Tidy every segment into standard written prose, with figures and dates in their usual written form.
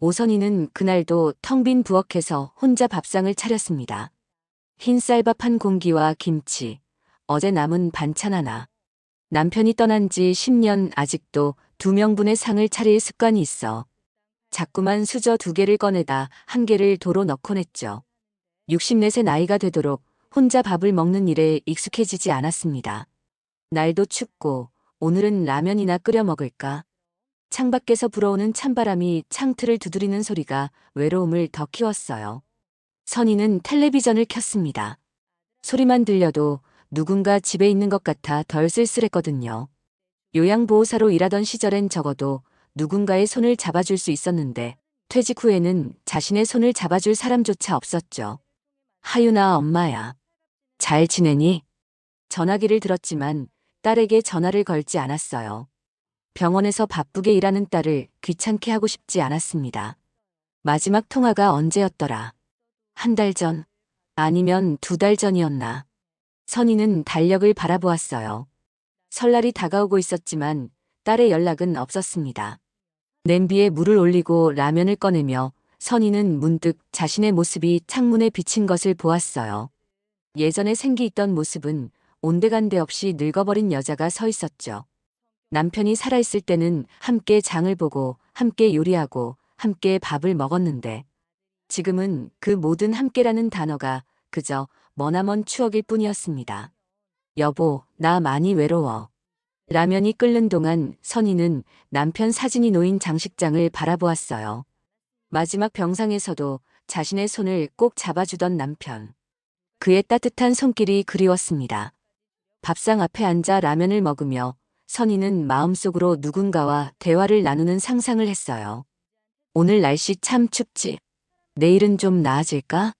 오선희는 그날도 텅 빈 부엌에서 혼자 밥상을 차렸습니다. 흰 쌀밥 한 공기와 김치, 어제 남은 반찬 하나. 남편이 떠난 지 10년 아직도 2명분의 상을 차릴 습관이 있어 자꾸만 수저 2개를 꺼내다 1개를 도로 넣곤 했죠. 64세 나이가 되도록 혼자 밥을 먹는 일에 익숙해지지 않았습니다. 날도 춥고 오늘은 라면이나 끓여 먹을까? 창밖에서 불어오는 찬바람이 창틀을 두드리는 소리가 외로움을 더 키웠어요. 선희는 텔레비전을 켰습니다. 소리만 들려도 누군가 집에 있는 것 같아 덜 쓸쓸했거든요. 요양보호사로 일하던 시절엔 적어도 누군가의 손을 잡아줄 수 있었는데 퇴직 후에는 자신의 손을 잡아줄 사람조차 없었죠. 하윤아, 엄마야. 잘 지내니? 전화기를 들었지만 딸에게 전화를 걸지 않았어요. 병원에서 바쁘게 일하는 딸을 귀찮게 하고 싶지 않았습니다. 마지막 통화가 언제였더라? 1달 전? 아니면 2달 전이었나? 선희는 달력을 바라보았어요. 설날이 다가오고 있었지만 딸의 연락은 없었습니다. 냄비에 물을 올리고 라면을 꺼내며 선희는 문득 자신의 모습이 창문에 비친 것을 보았어요. 예전에 생기있던 모습은 온데간데 없이 늙어버린 여자가 서 있었죠. 남편이 살아있을 때는 함께 장을 보고 함께 요리하고 함께 밥을 먹었는데 지금은 그 모든 함께라는 단어가 그저 머나먼 추억일 뿐이었습니다. 여보, 나 많이 외로워. 라면이 끓는 동안 선희는 남편 사진이 놓인 장식장을 바라보았어요. 마지막 병상에서도 자신의 손을 꼭 잡아주던 남편. 그의 따뜻한 손길이 그리웠습니다. 밥상 앞에 앉아 라면을 먹으며 선희는 마음속으로 누군가와 대화를 나누는 상상을 했어요. 오늘 날씨 참 춥지? 내일은 좀 나아질까?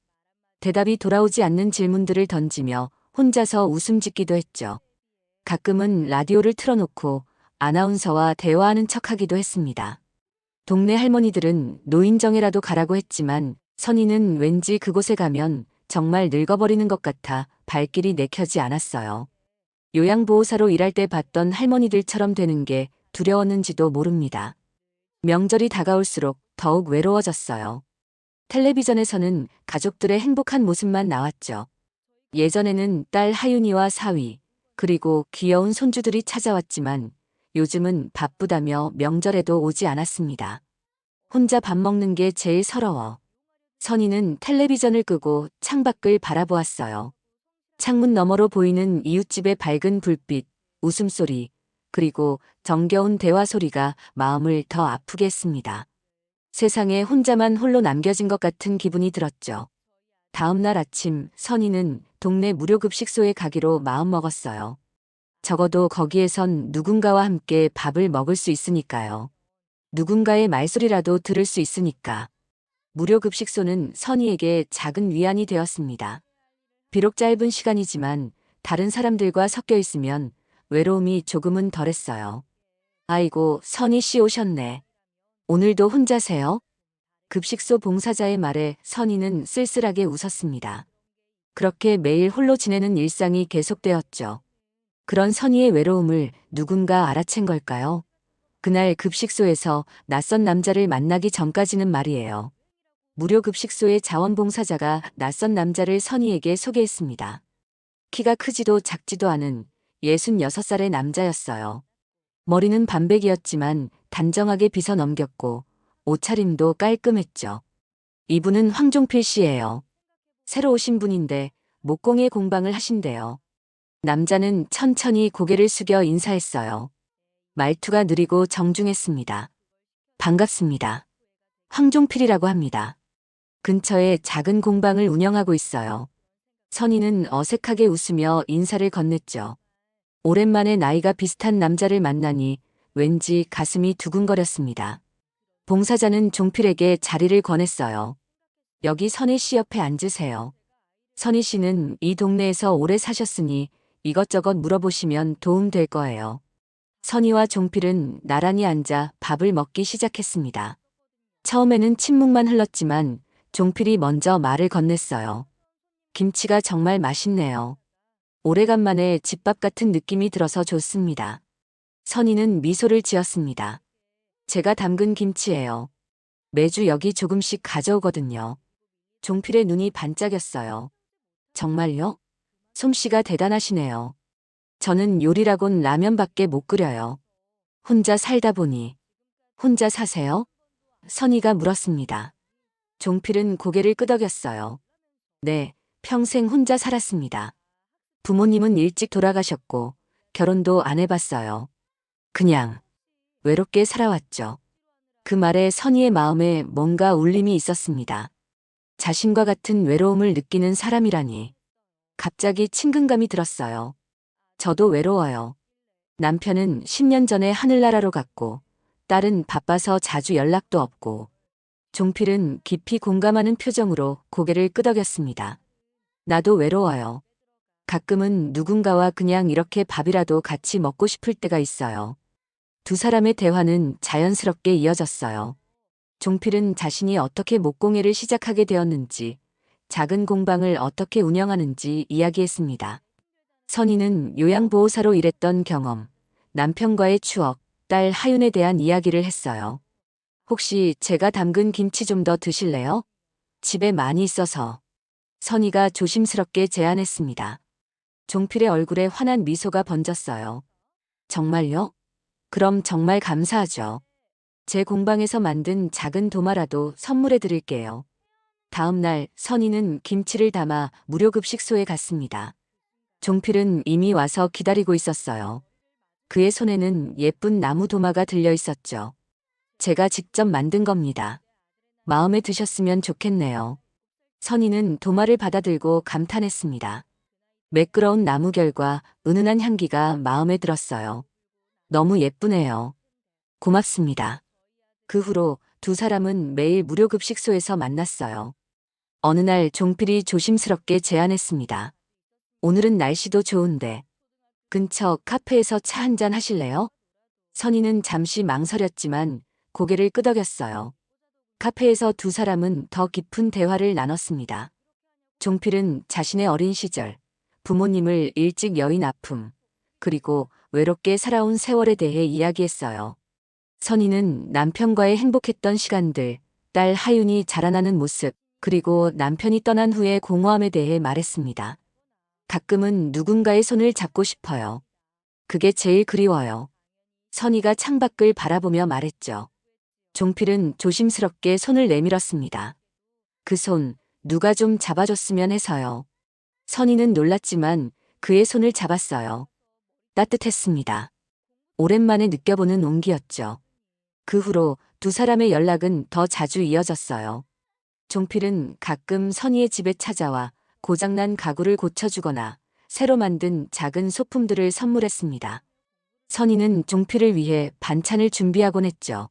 대답이 돌아오지 않는 질문들을 던지며 혼자서 웃음 짓기도 했죠. 가끔은 라디오를 틀어놓고 아나운서와 대화하는 척하기도 했습니다. 동네 할머니들은 노인정에라도 가라고 했지만 선희는 왠지 그곳에 가면 정말 늙어버리는 것 같아 발길이 내켜지 않았어요. 요양보호사로 일할 때 봤던 할머니들처럼 되는 게 두려웠는지도 모릅니다. 명절이 다가올수록 더욱 외로워졌어요. 텔레비전에서는 가족들의 행복한 모습만 나왔죠. 예전에는 딸 하윤이와 사위, 그리고 귀여운 손주들이 찾아왔지만 요즘은 바쁘다며 명절에도 오지 않았습니다. 혼자 밥 먹는 게 제일 서러워. 선희는 텔레비전을 끄고 창밖을 바라보았어요. 창문 너머로 보이는 이웃집의 밝은 불빛, 웃음소리, 그리고 정겨운 대화 소리가 마음을 더 아프게 했습니다. 세상에 혼자만 홀로 남겨진 것 같은 기분이 들었죠. 다음 날 아침 선희는 동네 무료급식소에 가기로 마음먹었어요. 적어도 거기에선 누군가와 함께 밥을 먹을 수 있으니까요. 누군가의 말소리라도 들을 수 있으니까. 무료급식소는 선희에게 작은 위안이 되었습니다. 비록 짧은 시간이지만 다른 사람들과 섞여 있으면 외로움이 조금은 덜했어요. 아이고, 선희 씨 오셨네. 오늘도 혼자세요? 급식소 봉사자의 말에 선희는 쓸쓸하게 웃었습니다. 그렇게 매일 홀로 지내는 일상이 계속되었죠. 그런 선희의 외로움을 누군가 알아챈 걸까요? 그날 급식소에서 낯선 남자를 만나기 전까지는 말이에요. 무료 급식소의 자원봉사자가 낯선 남자를 선희에게 소개했습니다. 키가 크지도 작지도 않은 66살의 남자였어요. 머리는 반백이었지만 단정하게 빗어 넘겼고 옷차림도 깔끔했죠. 이분은 황종필 씨예요. 새로 오신 분인데 목공예 공방을 하신대요. 남자는 천천히 고개를 숙여 인사했어요. 말투가 느리고 정중했습니다. 반갑습니다. 황종필이라고 합니다. 근처에 작은 공방을 운영하고 있어요. 선희는 어색하게 웃으며 인사를 건넸죠. 오랜만에 나이가 비슷한 남자를 만나니 왠지 가슴이 두근거렸습니다. 봉사자는 종필에게 자리를 권했어요. 여기 선희 씨 옆에 앉으세요. 선희 씨는 이 동네에서 오래 사셨으니 이것저것 물어보시면 도움 될 거예요. 선희와 종필은 나란히 앉아 밥을 먹기 시작했습니다. 처음에는 침묵만 흘렀지만 종필이 먼저 말을 건넸어요. 김치가 정말 맛있네요. 오래간만에 집밥 같은 느낌이 들어서 좋습니다. 선희는 미소를 지었습니다. 제가 담근 김치예요. 매주 여기 조금씩 가져오거든요. 종필의 눈이 반짝였어요. 정말요? 솜씨가 대단하시네요. 저는 요리라곤 라면밖에 못 끓여요. 혼자 살다 보니. 혼자 사세요? 선희가 물었습니다. 종필은 고개를 끄덕였어요. 네, 평생 혼자 살았습니다. 부모님은 일찍 돌아가셨고 결혼도 안 해봤어요. 그냥 외롭게 살아왔죠. 그 말에 선희의 마음에 뭔가 울림이 있었습니다. 자신과 같은 외로움을 느끼는 사람이라니. 갑자기 친근감이 들었어요. 저도 외로워요. 남편은 10년 전에 하늘나라로 갔고 딸은 바빠서 자주 연락도 없고. 종필은 깊이 공감하는 표정으로 고개를 끄덕였습니다. 나도 외로워요. 가끔은 누군가와 그냥 이렇게 밥이라도 같이 먹고 싶을 때가 있어요. 두 사람의 대화는 자연스럽게 이어졌어요. 종필은 자신이 어떻게 목공예를 시작하게 되었는지, 작은 공방을 어떻게 운영하는지 이야기했습니다. 선희는 요양보호사로 일했던 경험, 남편과의 추억, 딸 하윤에 대한 이야기를 했어요. 혹시 제가 담근 김치 좀 더 드실래요? 집에 많이 있어서. 선희가 조심스럽게 제안했습니다. 종필의 얼굴에 환한 미소가 번졌어요. 정말요? 그럼 정말 감사하죠. 제 공방에서 만든 작은 도마라도 선물해 드릴게요. 다음 날 선희는 김치를 담아 무료급식소에 갔습니다. 종필은 이미 와서 기다리고 있었어요. 그의 손에는 예쁜 나무 도마가 들려 있었죠. 제가 직접 만든 겁니다. 마음에 드셨으면 좋겠네요. 선희는 도마를 받아들고 감탄했습니다. 매끄러운 나무결과 은은한 향기가 마음에 들었어요. 너무 예쁘네요. 고맙습니다. 그 후로 두 사람은 매일 무료급식소에서 만났어요. 어느 날 종필이 조심스럽게 제안했습니다. 오늘은 날씨도 좋은데 근처 카페에서 차 한잔 하실래요? 선희는 잠시 망설였지만 고개를 끄덕였어요. 카페에서 두 사람은 더 깊은 대화를 나눴습니다. 종필은 자신의 어린 시절, 부모님을 일찍 여인 아픔, 그리고 외롭게 살아온 세월에 대해 이야기했어요. 선희는 남편과의 행복했던 시간들, 딸 하윤이 자라나는 모습, 그리고 남편이 떠난 후의 공허함에 대해 말했습니다. 가끔은 누군가의 손을 잡고 싶어요. 그게 제일 그리워요. 선희가 창밖을 바라보며 말했죠. 종필은 조심스럽게 손을 내밀었습니다. 그 손, 누가 좀 잡아줬으면 해서요. 선희는 놀랐지만 그의 손을 잡았어요. 따뜻했습니다. 오랜만에 느껴보는 온기였죠. 그 후로 두 사람의 연락은 더 자주 이어졌어요. 종필은 가끔 선희의 집에 찾아와 고장난 가구를 고쳐주거나 새로 만든 작은 소품들을 선물했습니다. 선희는 종필을 위해 반찬을 준비하곤 했죠.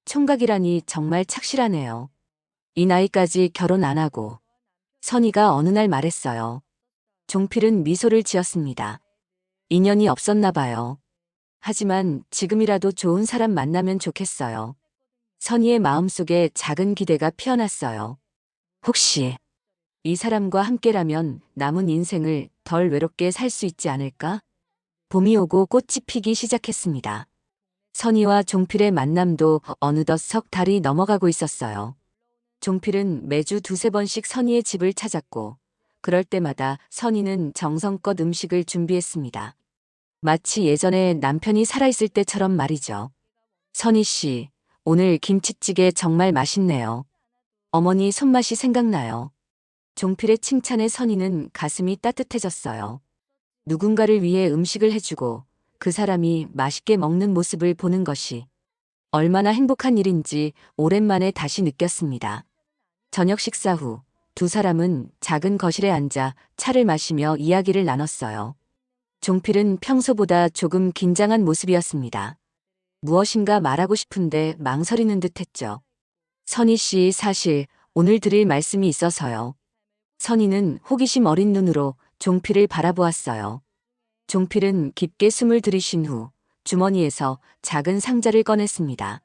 총각이라니 정말 착실하네요. 이 나이까지 결혼 안 하고. 선희가 어느 날 말했어요. 종필은 미소를 지었습니다. 인연이 없었나 봐요. 하지만 지금이라도 좋은 사람 만나면 좋겠어요. 선희의 마음속에 작은 기대가 피어났어요. 혹시 이 사람과 함께라면 남은 인생을 덜 외롭게 살 수 있지 않을까? 봄이 오고 꽃이 피기 시작했습니다. 선희와 종필의 만남도 어느덧 석 달이 넘어가고 있었어요. 종필은 매주 두세 번씩 선희의 집을 찾았고, 그럴 때마다 선희는 정성껏 음식을 준비했습니다. 마치 예전에 남편이 살아있을 때처럼 말이죠. 선희 씨, 오늘 김치찌개 정말 맛있네요. 어머니 손맛이 생각나요. 종필의 칭찬에 선희는 가슴이 따뜻해졌어요. 누군가를 위해 음식을 해주고 그 사람이 맛있게 먹는 모습을 보는 것이 얼마나 행복한 일인지 오랜만에 다시 느꼈습니다. 저녁 식사 후 두 사람은 작은 거실에 앉아 차를 마시며 이야기를 나눴어요. 종필은 평소보다 조금 긴장한 모습이었습니다. 무엇인가 말하고 싶은데 망설이는 듯했죠. 선희 씨, 사실 오늘 드릴 말씀이 있어서요. 선희는 호기심 어린 눈으로 종필을 바라보았어요. 종필은 깊게 숨을 들이쉰 후 주머니에서 작은 상자를 꺼냈습니다.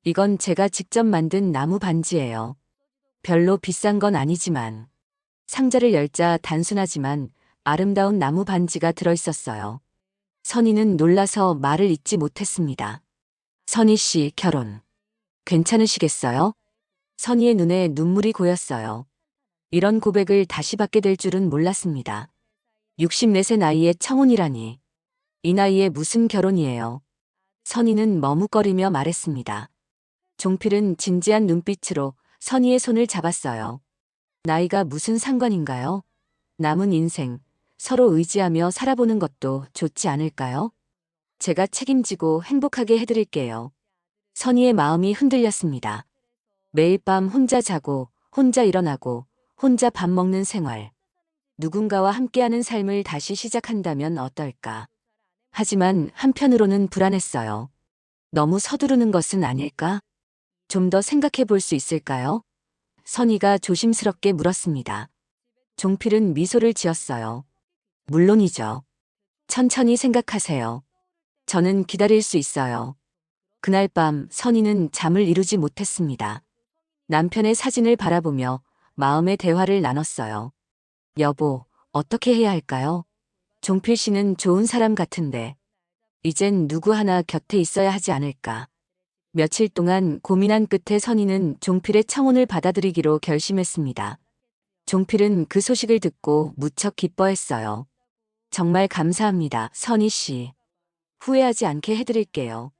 이건 제가 직접 만든 나무 반지예요. 별로 비싼 건 아니지만. 상자를 열자 단순하지만 아름다운 나무 반지가 들어있었어요. 선희는 놀라서 말을 잇지 못했습니다. 선희 씨, 결혼 괜찮으시겠어요? 선희의 눈에 눈물이 고였어요. 이런 고백을 다시 받게 될 줄은 몰랐습니다. 64세 나이에 청혼이라니. 이 나이에 무슨 결혼이에요. 선희는 머뭇거리며 말했습니다. 종필은 진지한 눈빛으로 선희의 손을 잡았어요. 나이가 무슨 상관인가요? 남은 인생, 서로 의지하며 살아보는 것도 좋지 않을까요? 제가 책임지고 행복하게 해드릴게요. 선희의 마음이 흔들렸습니다. 매일 밤 혼자 자고, 혼자 일어나고, 혼자 밥 먹는 생활. 누군가와 함께하는 삶을 다시 시작한다면 어떨까? 하지만 한편으로는 불안했어요. 너무 서두르는 것은 아닐까? 좀 더 생각해 볼 수 있을까요? 선희가 조심스럽게 물었습니다. 종필은 미소를 지었어요. 물론이죠. 천천히 생각하세요. 저는 기다릴 수 있어요. 그날 밤 선희는 잠을 이루지 못했습니다. 남편의 사진을 바라보며 마음의 대화를 나눴어요. 여보, 어떻게 해야 할까요? 종필 씨는 좋은 사람 같은데. 이젠 누구 하나 곁에 있어야 하지 않을까. 며칠 동안 고민한 끝에 선희는 종필의 청혼을 받아들이기로 결심했습니다. 종필은 그 소식을 듣고 무척 기뻐했어요. 정말 감사합니다, 선희 씨. 후회하지 않게 해드릴게요.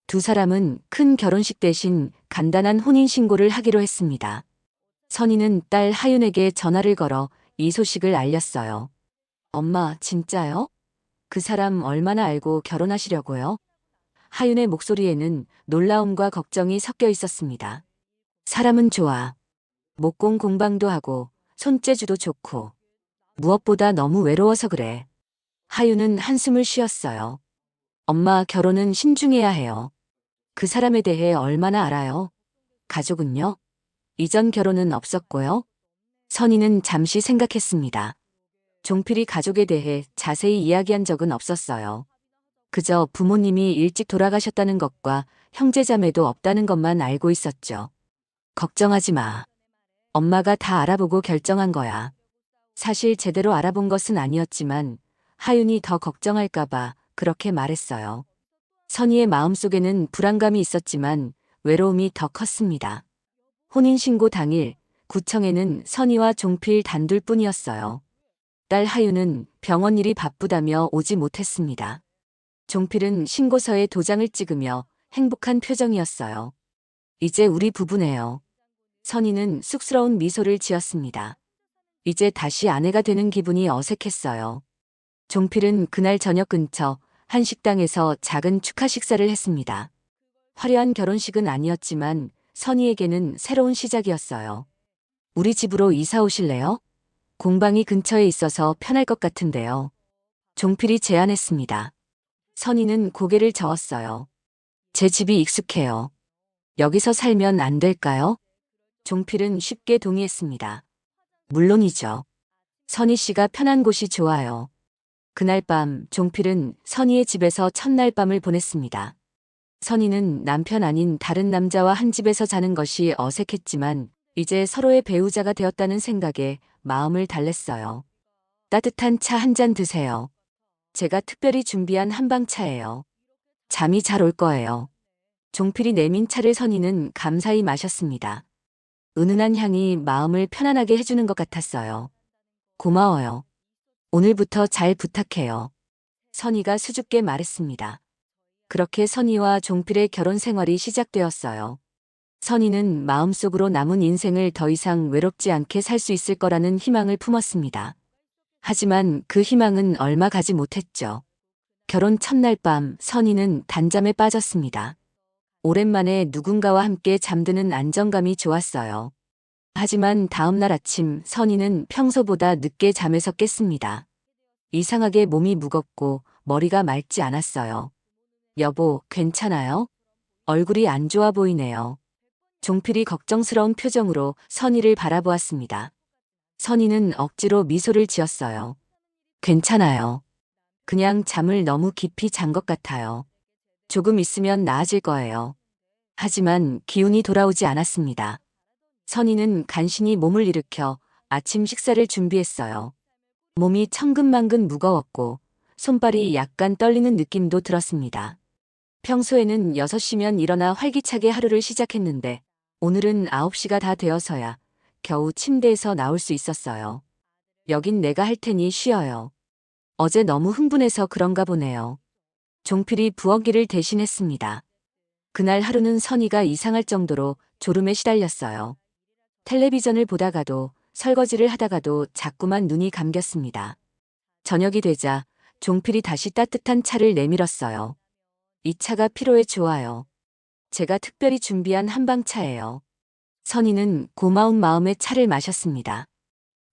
두 사람은 큰 결혼식 대신 간단한 혼인신고를 하기로 했습니다. 선희는 딸 하윤에게 전화를 걸어 이 소식을 알렸어요. 엄마, 진짜요? 그 사람 얼마나 알고 결혼하시려고요? 하윤의 목소리에는 놀라움과 걱정이 섞여 있었습니다. 사람은 좋아. 목공 공방도 하고 손재주도 좋고. 무엇보다 너무 외로워서 그래. 하윤은 한숨을 쉬었어요. 엄마, 결혼은 신중해야 해요. 그 사람에 대해 얼마나 알아요? 가족은요? 이전 결혼은 없었고요. 선희는 잠시 생각했습니다. 종필이 가족에 대해 자세히 이야기한 적은 없었어요. 그저 부모님이 일찍 돌아가셨다는 것과 형제자매도 없다는 것만 알고 있었죠. 걱정하지 마. 엄마가 다 알아보고 결정한 거야. 사실 제대로 알아본 것은 아니었지만 하윤이 더 걱정할까봐 그렇게 말했어요. 선희의 마음속에는 불안감이 있었지만 외로움이 더 컸습니다. 혼인신고 당일 구청에는 선희와 종필 단둘뿐이었어요. 딸 하윤은 병원 일이 바쁘다며 오지 못했습니다. 종필은 신고서에 도장을 찍으며 행복한 표정이었어요. 이제 우리 부부네요. 선희는 쑥스러운 미소를 지었습니다. 이제 다시 아내가 되는 기분이 어색했어요. 종필은 그날 저녁 근처 한 식당에서 작은 축하 식사를 했습니다. 화려한 결혼식은 아니었지만 선희에게는 새로운 시작이었어요. 우리 집으로 이사 오실래요? 공방이 근처에 있어서 편할 것 같은데요. 종필이 제안했습니다. 선희는 고개를 저었어요. 제 집이 익숙해요. 여기서 살면 안 될까요? 종필은 쉽게 동의했습니다. 물론이죠. 선희 씨가 편한 곳이 좋아요. 그날 밤 종필은 선희의 집에서 첫날 밤을 보냈습니다. 선희는 남편 아닌 다른 남자와 한 집에서 자는 것이 어색했지만 이제 서로의 배우자가 되었다는 생각에 마음을 달랬어요. 따뜻한 차 한 잔 드세요. 제가 특별히 준비한 한방차예요. 잠이 잘 올 거예요. 종필이 내민 차를 선희는 감사히 마셨습니다. 은은한 향이 마음을 편안하게 해주는 것 같았어요. 고마워요. 오늘부터 잘 부탁해요. 선희가 수줍게 말했습니다. 그렇게 선희와 종필의 결혼 생활이 시작되었어요. 선희는 마음속으로 남은 인생을 더 이상 외롭지 않게 살 수 있을 거라는 희망을 품었습니다. 하지만 그 희망은 얼마 가지 못했죠. 결혼 첫날 밤 선희는 단잠에 빠졌습니다. 오랜만에 누군가와 함께 잠드는 안정감이 좋았어요. 하지만 다음날 아침 선희는 평소보다 늦게 잠에서 깼습니다. 이상하게 몸이 무겁고 머리가 맑지 않았어요. 여보, 괜찮아요? 얼굴이 안 좋아 보이네요. 종필이 걱정스러운 표정으로 선희를 바라보았습니다. 선희는 억지로 미소를 지었어요. 괜찮아요. 그냥 잠을 너무 깊이 잔 것 같아요. 조금 있으면 나아질 거예요. 하지만 기운이 돌아오지 않았습니다. 선희는 간신히 몸을 일으켜 아침 식사를 준비했어요. 몸이 천근만근 무거웠고 손발이 약간 떨리는 느낌도 들었습니다. 평소에는 6시면 일어나 활기차게 하루를 시작했는데 오늘은 9시가 다 되어서야 겨우 침대에서 나올 수 있었어요. 여긴 내가 할 테니 쉬어요. 어제 너무 흥분해서 그런가 보네요. 종필이 부엌일을 대신했습니다. 그날 하루는 선희가 이상할 정도로 졸음에 시달렸어요. 텔레비전을 보다가도 설거지를 하다가도 자꾸만 눈이 감겼습니다. 저녁이 되자 종필이 다시 따뜻한 차를 내밀었어요. 이 차가 피로에 좋아요. 제가 특별히 준비한 한방차예요. 선희는 고마운 마음에 차를 마셨습니다.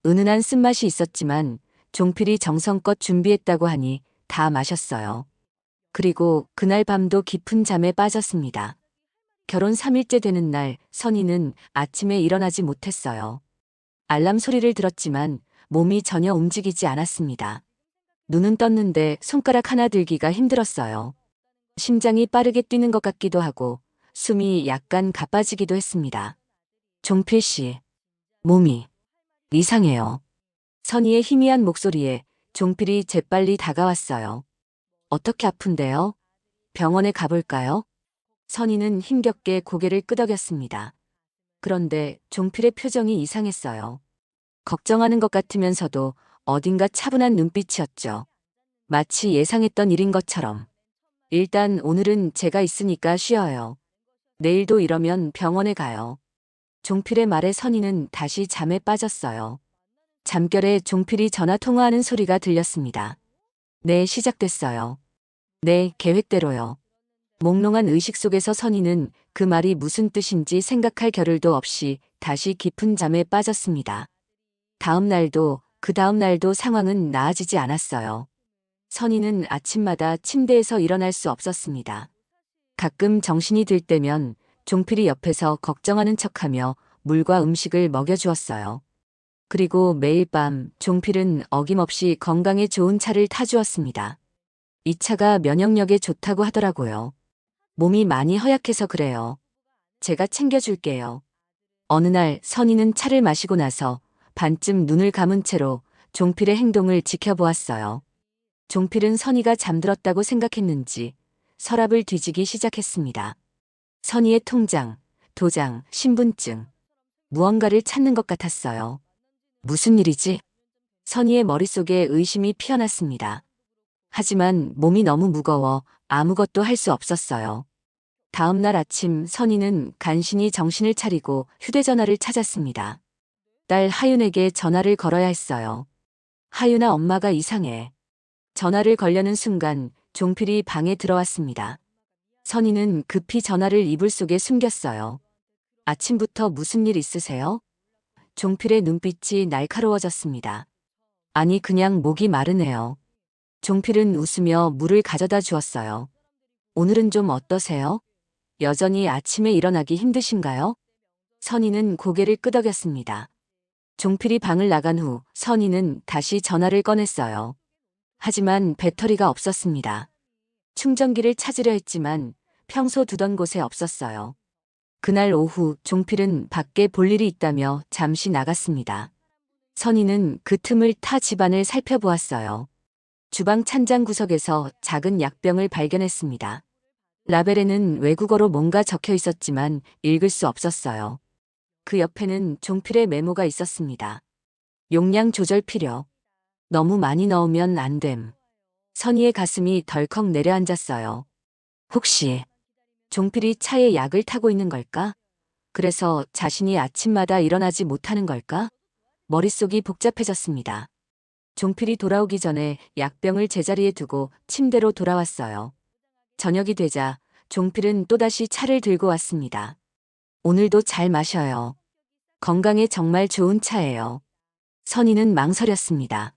은은한 쓴맛이 있었지만 종필이 정성껏 준비했다고 하니 다 마셨어요. 그리고 그날 밤도 깊은 잠에 빠졌습니다. 결혼 3일째 되는 날 선희는 아침에 일어나지 못했어요. 알람 소리를 들었지만 몸이 전혀 움직이지 않았습니다. 눈은 떴는데 손가락 하나 들기가 힘들었어요. 심장이 빠르게 뛰는 것 같기도 하고 숨이 약간 가빠지기도 했습니다. 종필 씨, 몸이 이상해요. 선희의 희미한 목소리에 종필이 재빨리 다가왔어요. 어떻게 아픈데요? 병원에 가볼까요? 선희는 힘겹게 고개를 끄덕였습니다. 그런데 종필의 표정이 이상했어요. 걱정하는 것 같으면서도 어딘가 차분한 눈빛이었죠. 마치 예상했던 일인 것처럼. 일단 오늘은 제가 있으니까 쉬어요. 내일도 이러면 병원에 가요. 종필의 말에 선희는 다시 잠에 빠졌어요. 잠결에 종필이 전화 통화하는 소리가 들렸습니다. 네, 시작됐어요. 네, 계획대로요. 몽롱한 의식 속에서 선희는 그 말이 무슨 뜻인지 생각할 겨를도 없이 다시 깊은 잠에 빠졌습니다. 다음 날도 그 다음 날도 상황은 나아지지 않았어요. 선희는 아침마다 침대에서 일어날 수 없었습니다. 가끔 정신이 들 때면 종필이 옆에서 걱정하는 척하며 물과 음식을 먹여주었어요. 그리고 매일 밤 종필은 어김없이 건강에 좋은 차를 타주었습니다. 이 차가 면역력에 좋다고 하더라고요. 몸이 많이 허약해서 그래요. 제가 챙겨줄게요. 어느 날 선희는 차를 마시고 나서 반쯤 눈을 감은 채로 종필의 행동을 지켜보았어요. 종필은 선희가 잠들었다고 생각했는지 서랍을 뒤지기 시작했습니다. 선희의 통장, 도장, 신분증. 무언가를 찾는 것 같았어요. 무슨 일이지? 선희의 머릿속에 의심이 피어났습니다. 하지만 몸이 너무 무거워 아무것도 할 수 없었어요. 다음 날 아침 선희는 간신히 정신을 차리고 휴대전화를 찾았습니다. 딸 하윤에게 전화를 걸어야 했어요. 하윤아, 엄마가 이상해. 전화를 걸려는 순간 종필이 방에 들어왔습니다. 선희는 급히 전화를 이불 속에 숨겼어요. 아침부터 무슨 일 있으세요? 종필의 눈빛이 날카로워졌습니다. 아니, 그냥 목이 마르네요. 종필은 웃으며 물을 가져다 주었어요. 오늘은 좀 어떠세요? 여전히 아침에 일어나기 힘드신가요? 선희는 고개를 끄덕였습니다. 종필이 방을 나간 후 선희는 다시 전화를 꺼냈어요. 하지만 배터리가 없었습니다. 충전기를 찾으려 했지만 평소 두던 곳에 없었어요. 그날 오후 종필은 밖에 볼 일이 있다며 잠시 나갔습니다. 선희는 그 틈을 타 집안을 살펴보았어요. 주방 찬장 구석에서 작은 약병을 발견했습니다. 라벨에는 외국어로 뭔가 적혀 있었지만 읽을 수 없었어요. 그 옆에는 종필의 메모가 있었습니다. 용량 조절 필요. 너무 많이 넣으면 안 됨. 선희의 가슴이 덜컥 내려앉았어요. 혹시 종필이 차에 약을 타고 있는 걸까? 그래서 자신이 아침마다 일어나지 못하는 걸까? 머릿속이 복잡해졌습니다. 종필이 돌아오기 전에 약병을 제자리에 두고 침대로 돌아왔어요. 저녁이 되자 종필은 또다시 차를 들고 왔습니다. 오늘도 잘 마셔요. 건강에 정말 좋은 차예요. 선희는 망설였습니다.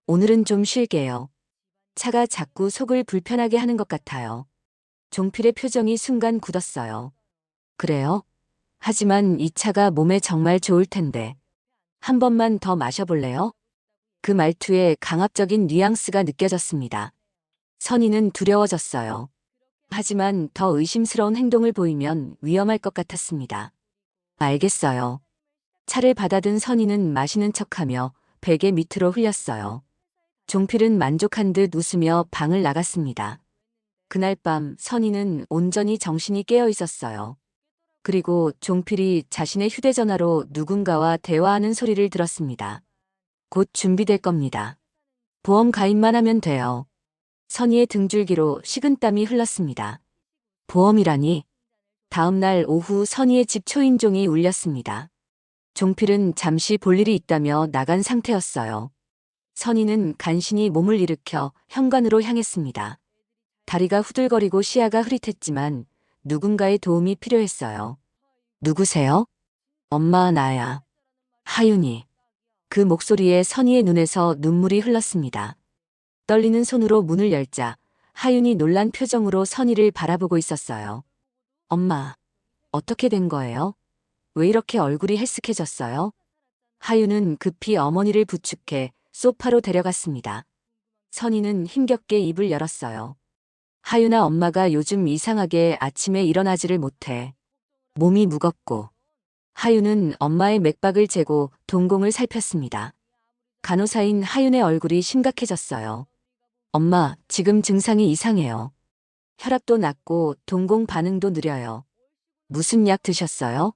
오늘은 좀 쉴게요. 차가 자꾸 속을 불편하게 하는 것 같아요. 종필의 표정이 순간 굳었어요. 그래요? 하지만 이 차가 몸에 정말 좋을 텐데. 한 번만 더 마셔볼래요? 그 말투에 강압적인 뉘앙스가 느껴졌습니다. 선희는 두려워졌어요. 하지만 더 의심스러운 행동을 보이면 위험할 것 같았습니다. 알겠어요. 차를 받아든 선희는 마시는 척하며 베개 밑으로 흘렸어요. 종필은 만족한 듯 웃으며 방을 나갔습니다. 그날 밤 선희는 온전히 정신이 깨어 있었어요. 그리고 종필이 자신의 휴대전화로 누군가와 대화하는 소리를 들었습니다. 곧 준비될 겁니다. 보험 가입만 하면 돼요. 선희의 등줄기로 식은땀이 흘렀습니다. 보험이라니. 다음 날 오후 선희의 집 초인종이 울렸습니다. 종필은 잠시 볼 일이 있다며 나간 상태였어요. 선희는 간신히 몸을 일으켜 현관으로 향했습니다. 다리가 후들거리고 시야가 흐릿했지만 누군가의 도움이 필요했어요. 누구세요? 엄마, 나야. 하윤이. 그 목소리에 선희의 눈에서 눈물이 흘렀습니다. 떨리는 손으로 문을 열자 하윤이 놀란 표정으로 선희를 바라보고 있었어요. 엄마, 어떻게 된 거예요? 왜 이렇게 얼굴이 헬쓱해졌어요? 하윤은 급히 어머니를 부축해 소파로 데려갔습니다. 선희는 힘겹게 입을 열었어요. 하윤아, 엄마가 요즘 이상하게 아침에 일어나지를 못해. 몸이 무겁고. 하윤은 엄마의 맥박을 재고 동공을 살폈습니다. 간호사인 하윤의 얼굴이 심각해졌어요. 엄마, 지금 증상이 이상해요. 혈압도 낮고 동공 반응도 느려요. 무슨 약 드셨어요?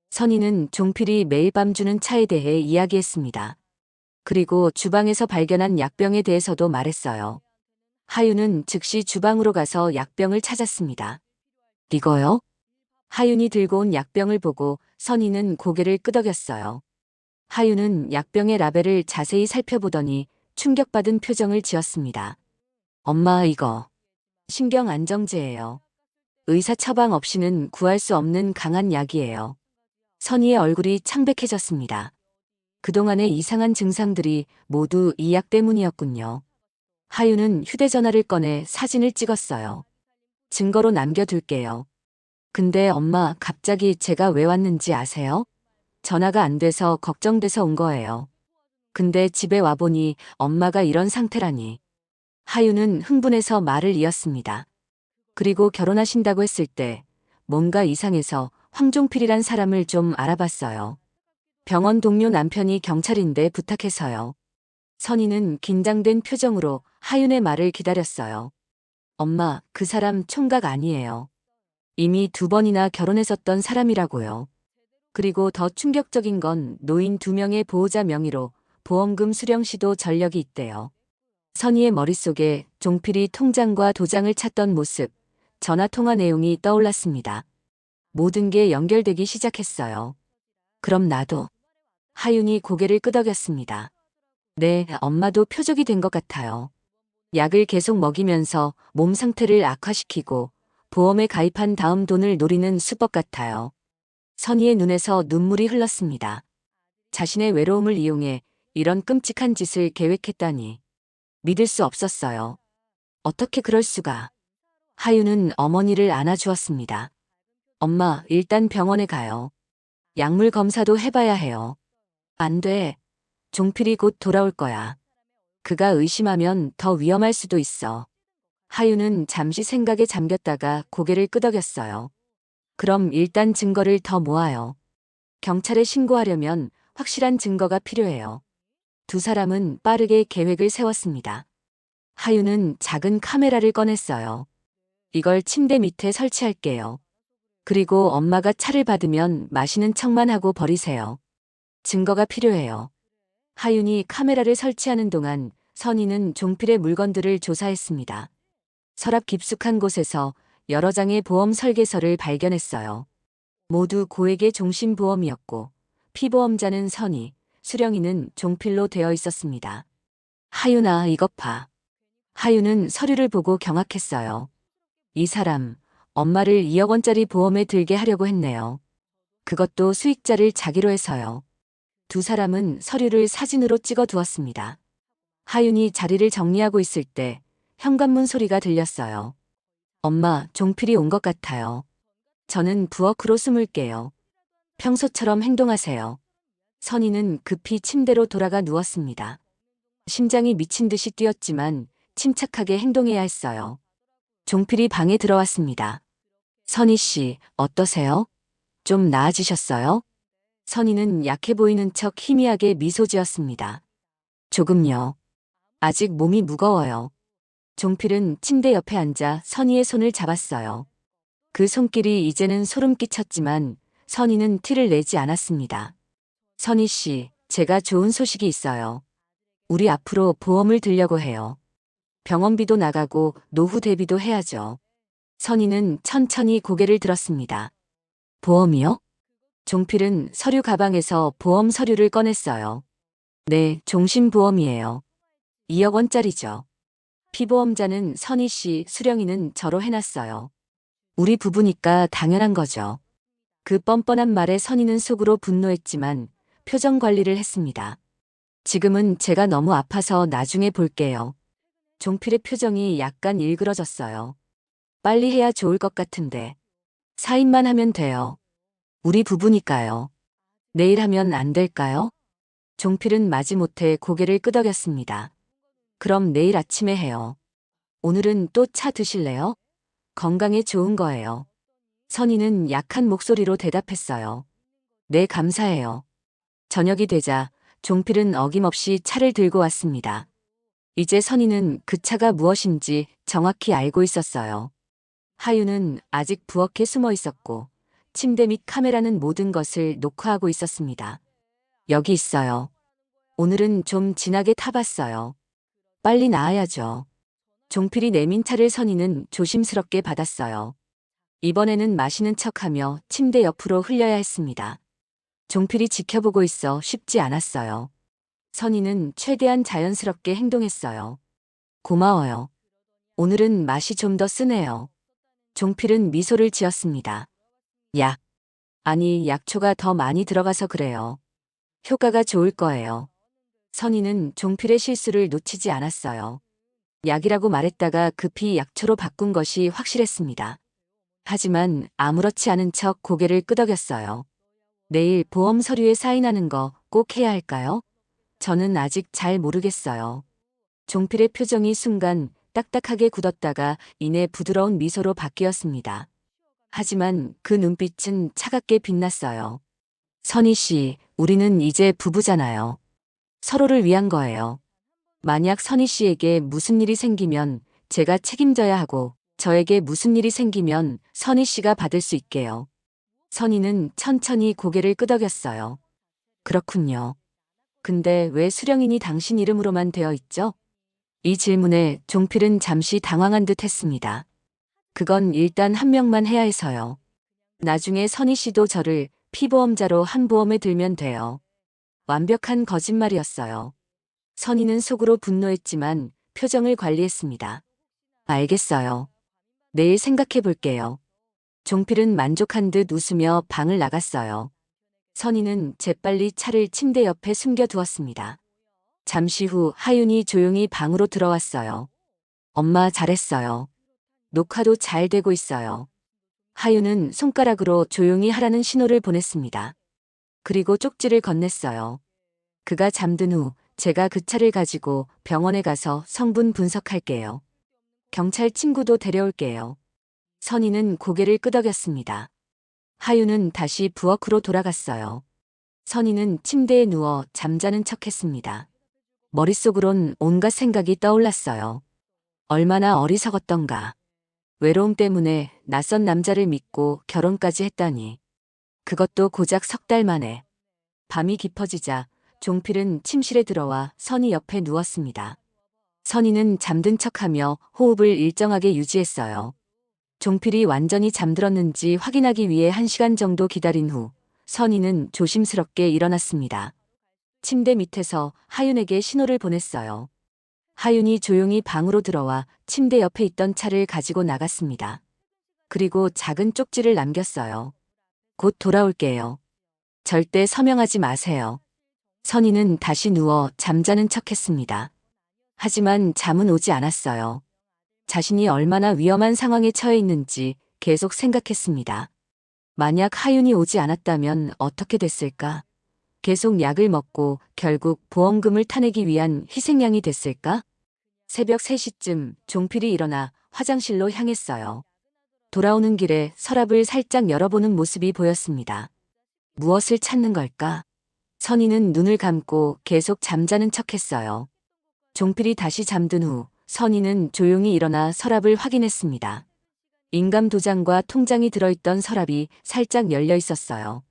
선희는 종필이 매일 밤 주는 차에 대해 이야기했습니다. 그리고 주방에서 발견한 약병에 대해서도 말했어요. 하윤은 즉시 주방으로 가서 약병을 찾았습니다. 이거요? 하윤이 들고 온 약병을 보고 선희는 고개를 끄덕였어요. 하윤은 약병의 라벨을 자세히 살펴보더니 충격받은 표정을 지었습니다. 엄마, 이거 신경 안정제예요. 의사 처방 없이는 구할 수 없는 강한 약이에요. 선희의 얼굴이 창백해졌습니다. 그동안의 이상한 증상들이 모두 이 약 때문이었군요. 하윤은 휴대전화를 꺼내 사진을 찍었어요. 증거로 남겨둘게요. 근데 엄마, 갑자기 제가 왜 왔는지 아세요? 전화가 안 돼서 걱정돼서 온 거예요. 근데 집에 와보니 엄마가 이런 상태라니. 하윤은 흥분해서 말을 이었습니다. 그리고 결혼하신다고 했을 때 뭔가 이상해서 황종필이란 사람을 좀 알아봤어요. 병원 동료 남편이 경찰인데 부탁해서요. 선희는 긴장된 표정으로 하윤의 말을 기다렸어요. 엄마, 그 사람 총각 아니에요. 이미 2번이나 결혼했었던 사람이라고요. 그리고 더 충격적인 건 노인 2명의 보호자 명의로 보험금 수령 시도 전력이 있대요. 선희의 머릿속에 종필이 통장과 도장을 찾던 모습, 전화통화 내용이 떠올랐습니다. 모든 게 연결되기 시작했어요. 그럼 나도. 하윤이 고개를 끄덕였습니다. 네, 엄마도 표적이 된 것 같아요. 약을 계속 먹이면서 몸 상태를 악화시키고 보험에 가입한 다음 돈을 노리는 수법 같아요. 선희의 눈에서 눈물이 흘렀습니다. 자신의 외로움을 이용해 이런 끔찍한 짓을 계획했다니. 믿을 수 없었어요. 어떻게 그럴 수가. 하윤은 어머니를 안아주었습니다. 엄마, 일단 병원에 가요. 약물 검사도 해봐야 해요. 안 돼. 종필이 곧 돌아올 거야. 그가 의심하면 더 위험할 수도 있어. 하윤은 잠시 생각에 잠겼다가 고개를 끄덕였어요. 그럼 일단 증거를 더 모아요. 경찰에 신고하려면 확실한 증거가 필요해요. 두 사람은 빠르게 계획을 세웠습니다. 하윤은 작은 카메라를 꺼냈어요. 이걸 침대 밑에 설치할게요. 그리고 엄마가 차를 받으면 마시는 척만 하고 버리세요. 증거가 필요해요. 하윤이 카메라를 설치하는 동안 선희는 종필의 물건들을 조사했습니다. 서랍 깊숙한 곳에서 여러 장의 보험 설계서를 발견했어요. 모두 고액의 종신보험이었고 피보험자는 선희, 수령이는 종필로 되어 있었습니다. 하윤아, 이것 봐. 하윤은 서류를 보고 경악했어요. 이 사람, 엄마를 2억 원짜리 보험에 들게 하려고 했네요. 그것도 수익자를 자기로 해서요. 두 사람은 서류를 사진으로 찍어 두었습니다. 하윤이 자리를 정리하고 있을 때 현관문 소리가 들렸어요. 엄마, 종필이 온 것 같아요. 저는 부엌으로 숨을게요. 평소처럼 행동하세요. 선희는 급히 침대로 돌아가 누웠습니다. 심장이 미친 듯이 뛰었지만 침착하게 행동해야 했어요. 종필이 방에 들어왔습니다. 선희 씨, 어떠세요? 좀 나아지셨어요? 선희는 약해 보이는 척 희미하게 미소 지었습니다. 조금요. 아직 몸이 무거워요. 종필은 침대 옆에 앉아 선희의 손을 잡았어요. 그 손길이 이제는 소름 끼쳤지만 선희는 티를 내지 않았습니다. 선희 씨, 제가 좋은 소식이 있어요. 우리 앞으로 보험을 들려고 해요. 병원비도 나가고 노후 대비도 해야죠. 선희는 천천히 고개를 들었습니다. 보험이요? 종필은 서류 가방에서 보험 서류를 꺼냈어요. 네, 종신보험이에요. 2억 원짜리죠. 피보험자는 선희 씨, 수령이는 저로 해놨어요. 우리 부부니까 당연한 거죠. 그 뻔뻔한 말에 선희는 속으로 분노했지만 표정 관리를 했습니다. 지금은 제가 너무 아파서 나중에 볼게요. 종필의 표정이 약간 일그러졌어요. 빨리 해야 좋을 것 같은데. 사인만 하면 돼요. 우리 부부니까요. 내일 하면 안 될까요? 종필은 마지못해 고개를 끄덕였습니다. 그럼 내일 아침에 해요. 오늘은 또 차 드실래요? 건강에 좋은 거예요. 선희는 약한 목소리로 대답했어요. 네, 감사해요. 저녁이 되자 종필은 어김없이 차를 들고 왔습니다. 이제 선희는 그 차가 무엇인지 정확히 알고 있었어요. 하유는 아직 부엌에 숨어 있었고 침대 및 카메라는 모든 것을 녹화하고 있었습니다. 여기 있어요. 오늘은 좀 진하게 타봤어요. 빨리 나아야죠. 종필이 내민 차를 선희는 조심스럽게 받았어요. 이번에는 마시는 척하며 침대 옆으로 흘려야 했습니다. 종필이 지켜보고 있어 쉽지 않았어요. 선희는 최대한 자연스럽게 행동했어요. 고마워요. 오늘은 맛이 좀 더 쓰네요. 종필은 미소를 지었습니다. 약. 아니, 약초가 더 많이 들어가서 그래요. 효과가 좋을 거예요. 선희는 종필의 실수를 놓치지 않았어요. 약이라고 말했다가 급히 약초로 바꾼 것이 확실했습니다. 하지만 아무렇지 않은 척 고개를 끄덕였어요. 내일 보험 서류에 사인하는 거 꼭 해야 할까요? 저는 아직 잘 모르겠어요. 종필의 표정이 순간 딱딱하게 굳었다가 이내 부드러운 미소로 바뀌었습니다. 하지만 그 눈빛은 차갑게 빛났어요. 선희 씨, 우리는 이제 부부잖아요. 서로를 위한 거예요. 만약 선희 씨에게 무슨 일이 생기면 제가 책임져야 하고 저에게 무슨 일이 생기면 선희 씨가 받을 수 있게요. 선희는 천천히 고개를 끄덕였어요. 그렇군요. 근데 왜 수령인이 당신 이름으로만 되어 있죠? 이 질문에 종필은 잠시 당황한 듯 했습니다. 그건 일단 한 명만 해야 해서요. 나중에 선희 씨도 저를 피보험자로 한 보험에 들면 돼요. 완벽한 거짓말이었어요. 선희는 속으로 분노했지만 표정을 관리했습니다. 알겠어요. 내일 생각해 볼게요. 종필은 만족한 듯 웃으며 방을 나갔어요. 선희는 재빨리 차를 침대 옆에 숨겨두었습니다. 잠시 후 하윤이 조용히 방으로 들어왔어요. 엄마, 잘했어요. 녹화도 잘 되고 있어요. 하윤은 손가락으로 조용히 하라는 신호를 보냈습니다. 그리고 쪽지를 건넸어요. 그가 잠든 후 제가 그 차를 가지고 병원에 가서 성분 분석할게요. 경찰 친구도 데려올게요. 선희는 고개를 끄덕였습니다. 하윤은 다시 부엌으로 돌아갔어요. 선희는 침대에 누워 잠자는 척했습니다. 머릿속으론 온갖 생각이 떠올랐어요. 얼마나 어리석었던가. 외로움 때문에 낯선 남자를 믿고 결혼까지 했다니. 그것도 고작 석 달 만에. 밤이 깊어지자 종필은 침실에 들어와 선희 옆에 누웠습니다. 선희는 잠든 척하며 호흡을 일정하게 유지했어요. 종필이 완전히 잠들었는지 확인하기 위해 1시간 정도 기다린 후 선희는 조심스럽게 일어났습니다. 침대 밑에서 하윤에게 신호를 보냈어요. 하윤이 조용히 방으로 들어와 침대 옆에 있던 차를 가지고 나갔습니다. 그리고 작은 쪽지를 남겼어요. 곧 돌아올게요. 절대 서명하지 마세요. 선희는 다시 누워 잠자는 척했습니다. 하지만 잠은 오지 않았어요. 자신이 얼마나 위험한 상황에 처해 있는지 계속 생각했습니다. 만약 하윤이 오지 않았다면 어떻게 됐을까? 계속 약을 먹고 결국 보험금을 타내기 위한 희생양이 됐을까? 새벽 3시쯤 종필이 일어나 화장실로 향했어요. 돌아오는 길에 서랍을 살짝 열어보는 모습이 보였습니다. 무엇을 찾는 걸까? 선희는 눈을 감고 계속 잠자는 척했어요. 종필이 다시 잠든 후 선희는 조용히 일어나 서랍을 확인했습니다. 인감 도장과 통장이 들어있던 서랍이 살짝 열려 있었어요.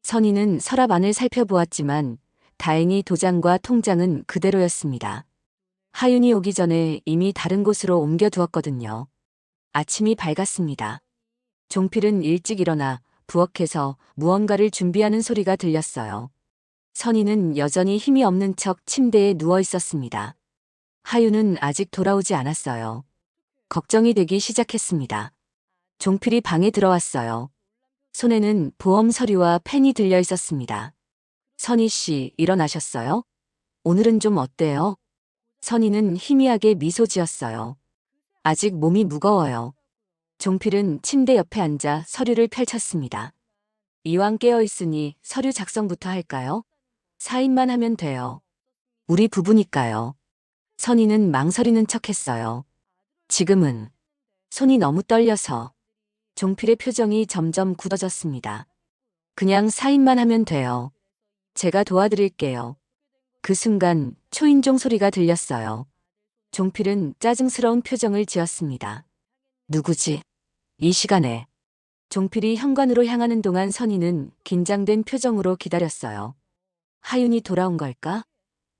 선희는 서랍 안을 살펴보았지만 다행히 도장과 통장은 그대로였습니다. 하윤이 오기 전에 이미 다른 곳으로 옮겨두었거든요. 아침이 밝았습니다. 종필은 일찍 일어나 부엌에서 무언가를 준비하는 소리가 들렸어요. 선희는 여전히 힘이 없는 척 침대에 누워 있었습니다. 하윤은 아직 돌아오지 않았어요. 걱정이 되기 시작했습니다. 종필이 방에 들어왔어요. 손에는 보험 서류와 펜이 들려 있었습니다. 선희 씨, 일어나셨어요? 오늘은 좀 어때요? 선희는 희미하게 미소 지었어요. 아직 몸이 무거워요. 종필은 침대 옆에 앉아 서류를 펼쳤습니다. 이왕 깨어 있으니 서류 작성부터 할까요? 사인만 하면 돼요. 우리 부부니까요. 선희는 망설이는 척 했어요. 지금은 손이 너무 떨려서. 종필의 표정이 점점 굳어졌습니다. 그냥 사인만 하면 돼요. 제가 도와드릴게요. 그 순간 초인종 소리가 들렸어요. 종필은 짜증스러운 표정을 지었습니다. 누구지? 이 시간에. 종필이 현관으로 향하는 동안 선희는 긴장된 표정으로 기다렸어요. 하윤이 돌아온 걸까?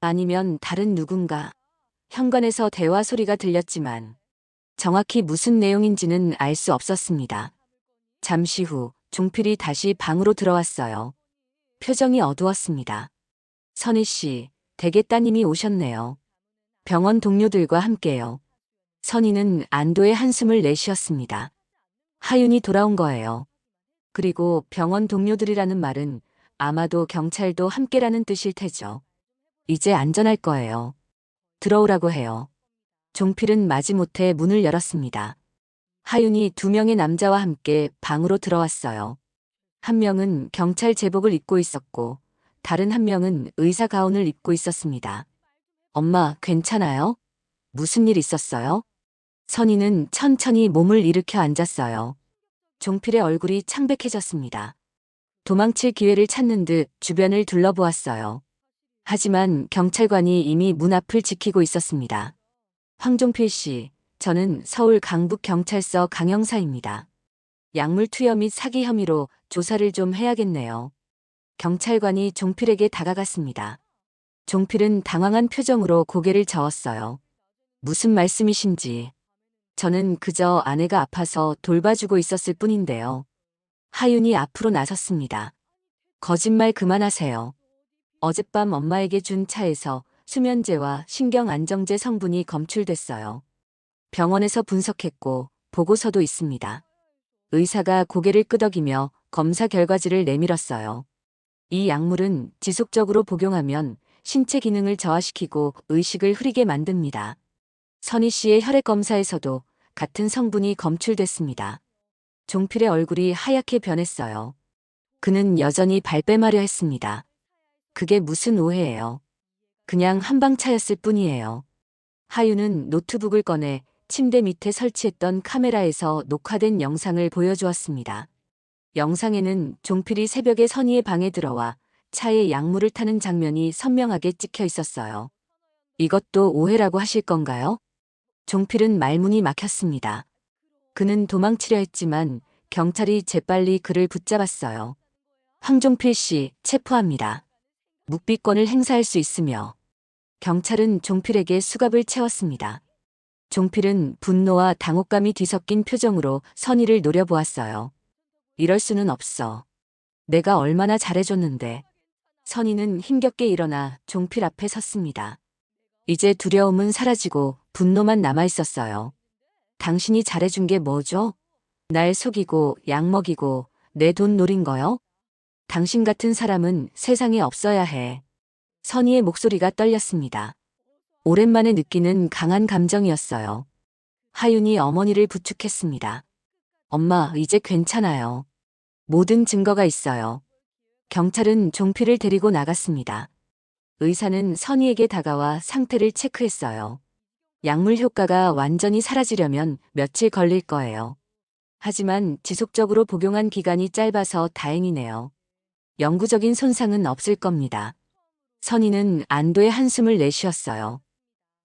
아니면 다른 누군가? 현관에서 대화 소리가 들렸지만 정확히 무슨 내용인지는 알 수 없었습니다. 잠시 후 종필이 다시 방으로 들어왔어요. 표정이 어두웠습니다. 선희 씨, 댁에 따님이 오셨네요. 병원 동료들과 함께요. 선희는 안도의 한숨을 내쉬었습니다. 하윤이 돌아온 거예요. 그리고 병원 동료들이라는 말은 아마도 경찰도 함께라는 뜻일 테죠. 이제 안전할 거예요. 들어오라고 해요. 종필은 마지못해 문을 열었습니다. 하윤이 2명의 남자와 함께 방으로 들어왔어요. 한 명은 경찰 제복을 입고 있었고 다른 한 명은 의사 가운을 입고 있었습니다. 엄마, 괜찮아요? 무슨 일 있었어요? 선희는 천천히 몸을 일으켜 앉았어요. 종필의 얼굴이 창백해졌습니다. 도망칠 기회를 찾는 듯 주변을 둘러보았어요. 하지만 경찰관이 이미 문 앞을 지키고 있었습니다. 황종필 씨, 저는 서울 강북경찰서 강형사입니다. 약물 투여 및 사기 혐의로 조사를 좀 해야겠네요. 경찰관이 종필에게 다가갔습니다. 종필은 당황한 표정으로 고개를 저었어요. 무슨 말씀이신지. 저는 그저 아내가 아파서 돌봐주고 있었을 뿐인데요. 하윤이 앞으로 나섰습니다. 거짓말 그만하세요. 어젯밤 엄마에게 준 차에서 수면제와 신경안정제 성분이 검출됐어요. 병원에서 분석했고 보고서도 있습니다. 의사가 고개를 끄덕이며 검사 결과지를 내밀었어요. 이 약물은 지속적으로 복용하면 신체 기능을 저하시키고 의식을 흐리게 만듭니다. 선희 씨의 혈액 검사에서도 같은 성분이 검출됐습니다. 종필의 얼굴이 하얗게 변했어요. 그는 여전히 발뺌하려 했습니다. 그게 무슨 오해예요. 그냥 한방차였을 뿐이에요. 하윤은 노트북을 꺼내 침대 밑에 설치했던 카메라에서 녹화된 영상을 보여주었습니다. 영상에는 종필이 새벽에 선희의 방에 들어와 차에 약물을 타는 장면이 선명하게 찍혀 있었어요. 이것도 오해라고 하실 건가요? 종필은 말문이 막혔습니다. 그는 도망치려 했지만 경찰이 재빨리 그를 붙잡았어요. 황종필 씨, 체포합니다. 묵비권을 행사할 수 있으며. 경찰은 종필에게 수갑을 채웠습니다. 종필은 분노와 당혹감이 뒤섞인 표정으로 선희를 노려보았어요. 이럴 수는 없어. 내가 얼마나 잘해줬는데. 선희는 힘겹게 일어나 종필 앞에 섰습니다. 이제 두려움은 사라지고 분노만 남아있었어요. 당신이 잘해준 게 뭐죠? 날 속이고 약 먹이고 내 돈 노린 거요? 당신 같은 사람은 세상에 없어야 해. 선희의 목소리가 떨렸습니다. 오랜만에 느끼는 강한 감정이었어요. 하윤이 어머니를 부축했습니다. 엄마, 이제 괜찮아요. 모든 증거가 있어요. 경찰은 종필을 데리고 나갔습니다. 의사는 선희에게 다가와 상태를 체크했어요. 약물 효과가 완전히 사라지려면 며칠 걸릴 거예요. 하지만 지속적으로 복용한 기간이 짧아서 다행이네요. 영구적인 손상은 없을 겁니다. 선희는 안도의 한숨을 내쉬었어요.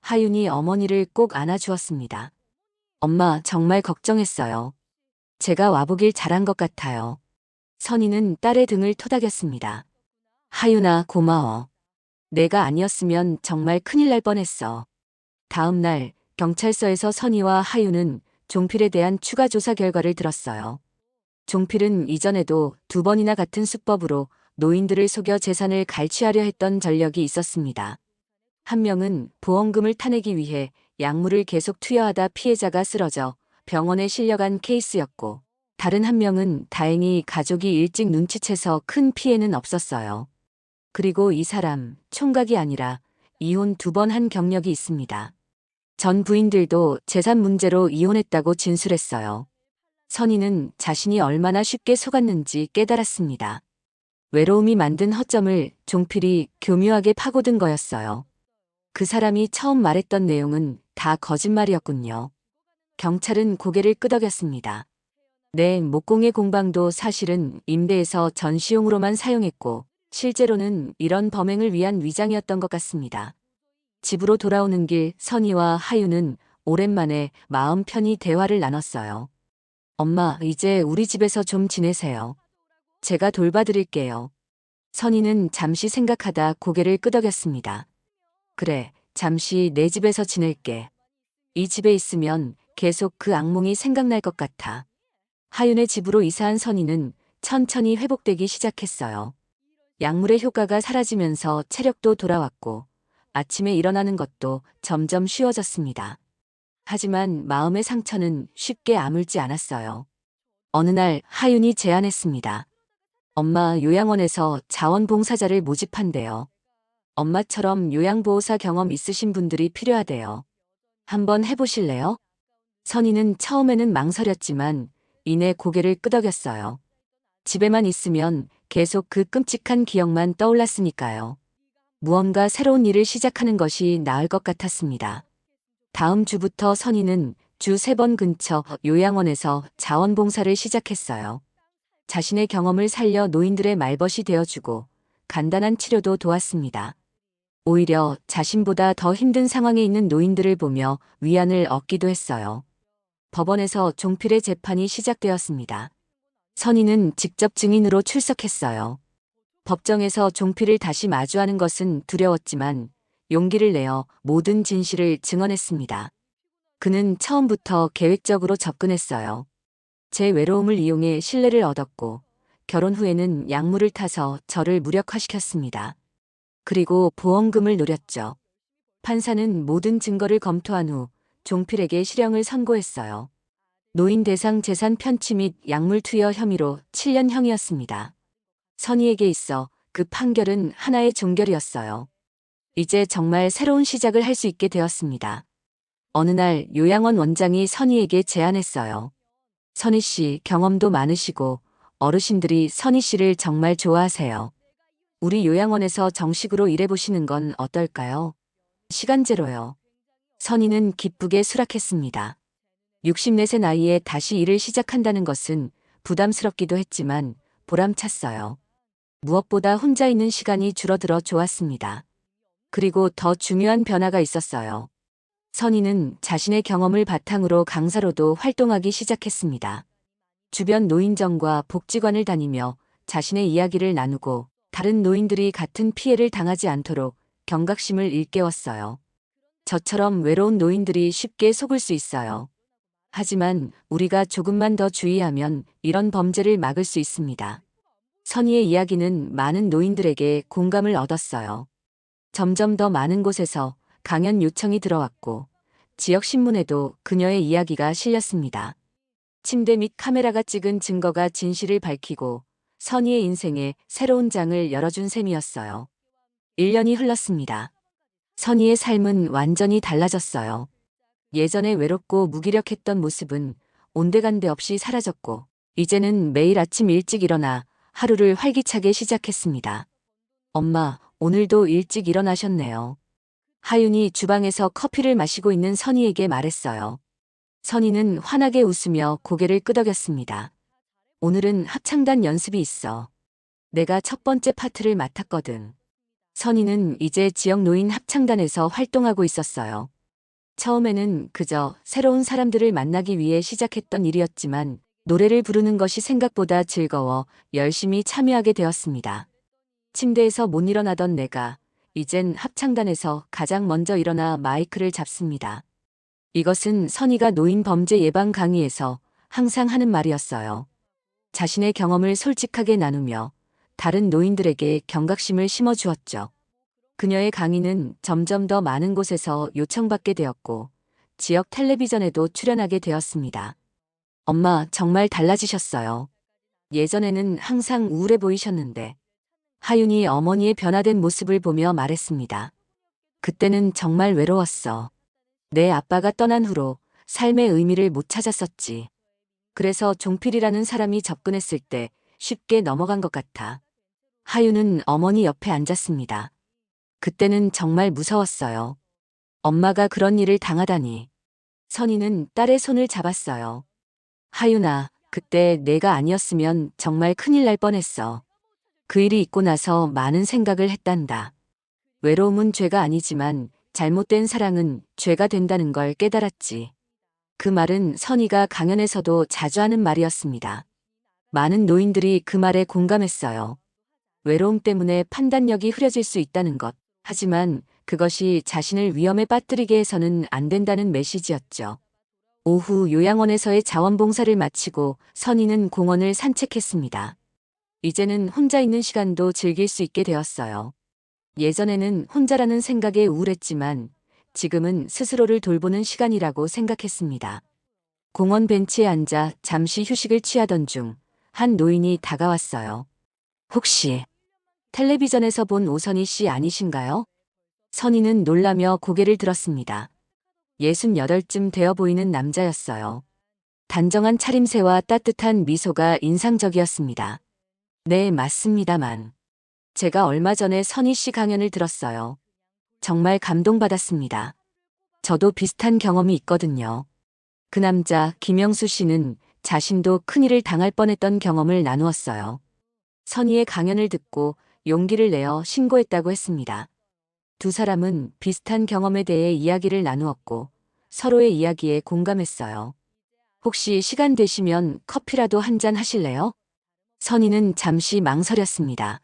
하윤이 어머니를 꼭 안아주었습니다. 엄마, 정말 걱정했어요. 제가 와보길 잘한 것 같아요. 선희는 딸의 등을 토닥였습니다. 하윤아, 고마워. 내가 아니었으면 정말 큰일 날 뻔했어. 다음 날 경찰서에서 선희와 하윤은 종필에 대한 추가 조사 결과를 들었어요. 종필은 이전에도 2번이나 같은 수법으로 노인들을 속여 재산을 갈취하려 했던 전력이 있었습니다. 한 명은 보험금을 타내기 위해 약물을 계속 투여하다 피해자가 쓰러져 병원에 실려간 케이스였고, 다른 한 명은 다행히 가족이 일찍 눈치채서 큰 피해는 없었어요. 그리고 이 사람, 총각이 아니라 이혼 2번 한 경력이 있습니다. 전 부인들도 재산 문제로 이혼했다고 진술했어요. 선희는 자신이 얼마나 쉽게 속았는지 깨달았습니다. 외로움이 만든 허점을 종필이 교묘하게 파고든 거였어요. 그 사람이 처음 말했던 내용은 다 거짓말이었군요. 경찰은 고개를 끄덕였습니다. 네, 목공의 공방도 사실은 임대해서 전시용으로만 사용했고, 실제로는 이런 범행을 위한 위장이었던 것 같습니다. 집으로 돌아오는 길 선희와 하윤은 오랜만에 마음 편히 대화를 나눴어요. 엄마, 이제 우리 집에서 좀 지내세요. 제가 돌봐드릴게요. 선희는 잠시 생각하다 고개를 끄덕였습니다. 그래, 잠시 내 집에서 지낼게. 이 집에 있으면 계속 그 악몽이 생각날 것 같아. 하윤의 집으로 이사한 선희는 천천히 회복되기 시작했어요. 약물의 효과가 사라지면서 체력도 돌아왔고, 아침에 일어나는 것도 점점 쉬워졌습니다. 하지만 마음의 상처는 쉽게 아물지 않았어요. 어느 날 하윤이 제안했습니다. 엄마, 요양원에서 자원봉사자를 모집한대요. 엄마처럼 요양보호사 경험 있으신 분들이 필요하대요. 한번 해보실래요? 선희는 처음에는 망설였지만 이내 고개를 끄덕였어요. 집에만 있으면 계속 그 끔찍한 기억만 떠올랐으니까요. 무언가 새로운 일을 시작하는 것이 나을 것 같았습니다. 다음 주부터 선희는 주 3번 근처 요양원에서 자원봉사를 시작했어요. 자신의 경험을 살려 노인들의 말벗이 되어주고 간단한 치료도 도왔습니다. 오히려 자신보다 더 힘든 상황에 있는 노인들을 보며 위안을 얻기도 했어요. 법원에서 종필의 재판이 시작되었습니다. 선희는 직접 증인으로 출석했어요. 법정에서 종필을 다시 마주하는 것은 두려웠지만 용기를 내어 모든 진실을 증언했습니다. 그는 처음부터 계획적으로 접근했어요. 제 외로움을 이용해 신뢰를 얻었고, 결혼 후에는 약물을 타서 저를 무력화시켰습니다. 그리고 보험금을 노렸죠. 판사는 모든 증거를 검토한 후 종필에게 실형을 선고했어요. 노인 대상 재산 편취 및 약물 투여 혐의로 7년형이었습니다. 선희에게 있어 그 판결은 하나의 종결이었어요. 이제 정말 새로운 시작을 할 수 있게 되었습니다. 어느 날 요양원 원장이 선희에게 제안했어요. 선희 씨, 경험도 많으시고 어르신들이 선희 씨를 정말 좋아하세요. 우리 요양원에서 정식으로 일해보시는 건 어떨까요? 시간제로요. 선희는 기쁘게 수락했습니다. 64세 나이에 다시 일을 시작한다는 것은 부담스럽기도 했지만 보람찼어요. 무엇보다 혼자 있는 시간이 줄어들어 좋았습니다. 그리고 더 중요한 변화가 있었어요. 선희는 자신의 경험을 바탕으로 강사로도 활동하기 시작했습니다. 주변 노인정과 복지관을 다니며 자신의 이야기를 나누고 다른 노인들이 같은 피해를 당하지 않도록 경각심을 일깨웠어요. 저처럼 외로운 노인들이 쉽게 속을 수 있어요. 하지만 우리가 조금만 더 주의하면 이런 범죄를 막을 수 있습니다. 선희의 이야기는 많은 노인들에게 공감을 얻었어요. 점점 더 많은 곳에서 강연 요청이 들어왔고 지역 신문에도 그녀의 이야기가 실렸습니다. 침대 및 카메라가 찍은 증거가 진실을 밝히고 선희의 인생에 새로운 장을 열어준 셈이었어요. 1년이 흘렀습니다. 선희의 삶은 완전히 달라졌어요. 예전에 외롭고 무기력했던 모습은 온데간데 없이 사라졌고 이제는 매일 아침 일찍 일어나 하루를 활기차게 시작했습니다. 엄마, 오늘도 일찍 일어나셨네요. 하윤이 주방에서 커피를 마시고 있는 선희에게 말했어요. 선희는 환하게 웃으며 고개를 끄덕였습니다. 오늘은 합창단 연습이 있어. 내가 첫 번째 파트를 맡았거든. 선희는 이제 지역 노인 합창단에서 활동하고 있었어요. 처음에는 그저 새로운 사람들을 만나기 위해 시작했던 일이었지만 노래를 부르는 것이 생각보다 즐거워 열심히 참여하게 되었습니다. 침대에서 못 일어나던 내가 이젠 합창단에서 가장 먼저 일어나 마이크를 잡습니다. 이것은 선희가 노인 범죄 예방 강의에서 항상 하는 말이었어요. 자신의 경험을 솔직하게 나누며 다른 노인들에게 경각심을 심어주었죠. 그녀의 강의는 점점 더 많은 곳에서 요청받게 되었고 지역 텔레비전에도 출연하게 되었습니다. 엄마, 정말 달라지셨어요. 예전에는 항상 우울해 보이셨는데. 하윤이 어머니의 변화된 모습을 보며 말했습니다. 그때는 정말 외로웠어. 내 아빠가 떠난 후로 삶의 의미를 못 찾았었지. 그래서 종필이라는 사람이 접근했을 때 쉽게 넘어간 것 같아. 하윤은 어머니 옆에 앉았습니다. 그때는 정말 무서웠어요. 엄마가 그런 일을 당하다니. 선희는 딸의 손을 잡았어요. 하윤아, 그때 내가 아니었으면 정말 큰일 날 뻔했어. 그 일이 있고 나서 많은 생각을 했단다. 외로움은 죄가 아니지만 잘못된 사랑은 죄가 된다는 걸 깨달았지. 그 말은 선희가 강연에서도 자주 하는 말이었습니다. 많은 노인들이 그 말에 공감했어요. 외로움 때문에 판단력이 흐려질 수 있다는 것. 하지만 그것이 자신을 위험에 빠뜨리게 해서는 안 된다는 메시지였죠. 오후 요양원에서의 자원봉사를 마치고 선희는 공원을 산책했습니다. 이제는 혼자 있는 시간도 즐길 수 있게 되었어요. 예전에는 혼자라는 생각에 우울했지만 지금은 스스로를 돌보는 시간이라고 생각했습니다. 공원 벤치에 앉아 잠시 휴식을 취하던 중 한 노인이 다가왔어요. 혹시 텔레비전에서 본 오선희 씨 아니신가요? 선희는 놀라며 고개를 들었습니다. 68쯤 되어 보이는 남자였어요. 단정한 차림새와 따뜻한 미소가 인상적이었습니다. 네, 맞습니다만. 제가 얼마 전에 선희 씨 강연을 들었어요. 정말 감동받았습니다. 저도 비슷한 경험이 있거든요. 그 남자, 김영수 씨는 자신도 큰일을 당할 뻔했던 경험을 나누었어요. 선희의 강연을 듣고 용기를 내어 신고했다고 했습니다. 두 사람은 비슷한 경험에 대해 이야기를 나누었고 서로의 이야기에 공감했어요. 혹시 시간 되시면 커피라도 한 잔 하실래요? 선희는 잠시 망설였습니다.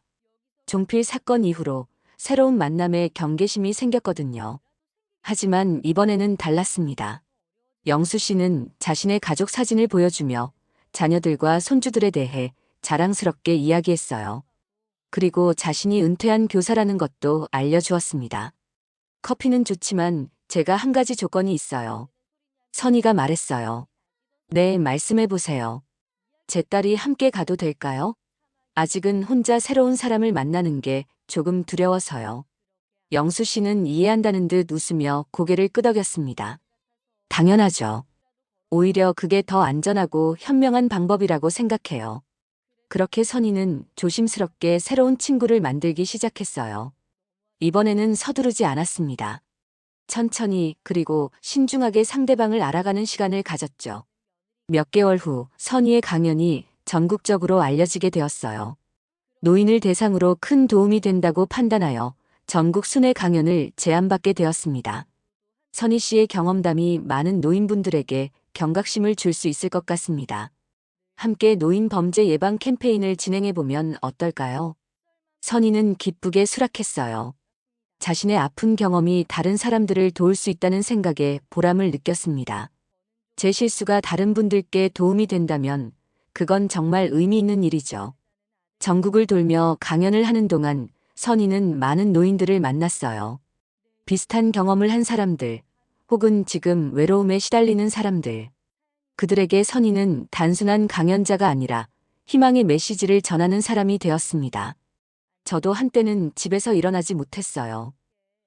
종필 사건 이후로 새로운 만남에 경계심이 생겼거든요. 하지만 이번에는 달랐습니다. 영수 씨는 자신의 가족 사진을 보여주며 자녀들과 손주들에 대해 자랑스럽게 이야기했어요. 그리고 자신이 은퇴한 교사라는 것도 알려주었습니다. 커피는 좋지만 제가 한 가지 조건이 있어요. 선희가 말했어요. 네, 말씀해보세요. 제 딸이 함께 가도 될까요? 아직은 혼자 새로운 사람을 만나는 게 조금 두려워서요. 영수 씨는 이해한다는 듯 웃으며 고개를 끄덕였습니다. 당연하죠. 오히려 그게 더 안전하고 현명한 방법이라고 생각해요. 그렇게 선희는 조심스럽게 새로운 친구를 만들기 시작했어요. 이번에는 서두르지 않았습니다. 천천히 그리고 신중하게 상대방을 알아가는 시간을 가졌죠. 몇 개월 후 선희의 강연이 전국적으로 알려지게 되었어요. 노인을 대상으로 큰 도움이 된다고 판단하여 전국 순회 강연을 제안받게 되었습니다. 선희 씨의 경험담이 많은 노인분들에게 경각심을 줄 수 있을 것 같습니다. 함께 노인 범죄 예방 캠페인을 진행해보면 어떨까요? 선희는 기쁘게 수락했어요. 자신의 아픈 경험이 다른 사람들을 도울 수 있다는 생각에 보람을 느꼈습니다. 제 실수가 다른 분들께 도움이 된다면 그건 정말 의미 있는 일이죠. 전국을 돌며 강연을 하는 동안 선희는 많은 노인들을 만났어요. 비슷한 경험을 한 사람들, 혹은 지금 외로움에 시달리는 사람들. 그들에게 선희는 단순한 강연자가 아니라 희망의 메시지를 전하는 사람이 되었습니다. 저도 한때는 집에서 일어나지 못했어요.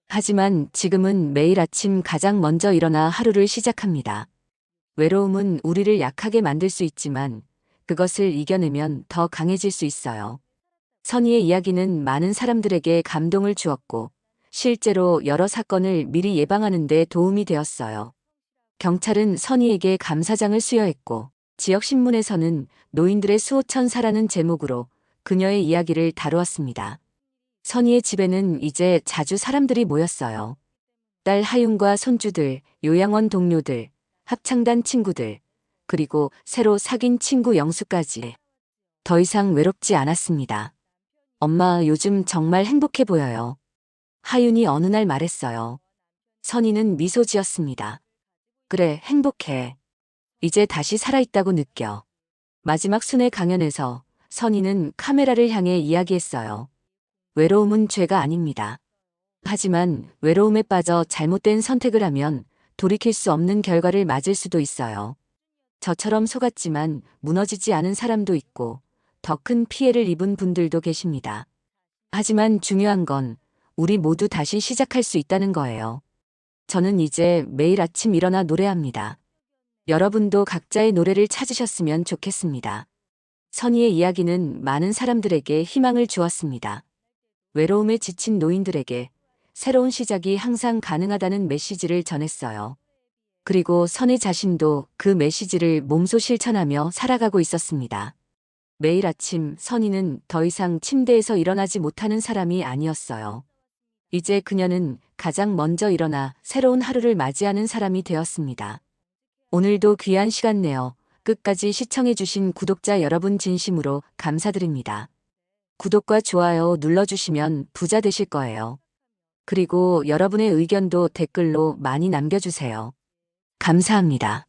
하지만 지금은 매일 아침 가장 먼저 일어나 하루를 시작합니다. 외로움은 우리를 약하게 만들 수 있지만 그것을 이겨내면 더 강해질 수 있어요. 선희의 이야기는 많은 사람들에게 감동을 주었고 실제로 여러 사건을 미리 예방하는 데 도움이 되었어요. 경찰은 선희에게 감사장을 수여했고 지역신문에서는 노인들의 수호천사라는 제목으로 그녀의 이야기를 다루었습니다. 선희의 집에는 이제 자주 사람들이 모였어요. 딸 하윤과 손주들, 요양원 동료들, 합창단 친구들, 그리고 새로 사귄 친구 영수까지. 더 이상 외롭지 않았습니다. 엄마, 요즘 정말 행복해 보여요. 하윤이 어느 날 말했어요. 선희는 미소 지었습니다. 그래, 행복해. 이제 다시 살아있다고 느껴. 마지막 순회 강연에서 선희는 카메라를 향해 이야기했어요. 외로움은 죄가 아닙니다. 하지만 외로움에 빠져 잘못된 선택을 하면 돌이킬 수 없는 결과를 맞을 수도 있어요. 저처럼 속았지만 무너지지 않은 사람도 있고 더 큰 피해를 입은 분들도 계십니다. 하지만 중요한 건 우리 모두 다시 시작할 수 있다는 거예요. 저는 이제 매일 아침 일어나 노래합니다. 여러분도 각자의 노래를 찾으셨으면 좋겠습니다. 선희의 이야기는 많은 사람들에게 희망을 주었습니다. 외로움에 지친 노인들에게 새로운 시작이 항상 가능하다는 메시지를 전했어요. 그리고 선희 자신도 그 메시지를 몸소 실천하며 살아가고 있었습니다. 매일 아침 선희는 더 이상 침대에서 일어나지 못하는 사람이 아니었어요. 이제 그녀는 가장 먼저 일어나 새로운 하루를 맞이하는 사람이 되었습니다. 오늘도 귀한 시간 내어 끝까지 시청해주신 구독자 여러분 진심으로 감사드립니다. 구독과 좋아요 눌러주시면 부자 되실 거예요. 그리고 여러분의 의견도 댓글로 많이 남겨주세요. 감사합니다.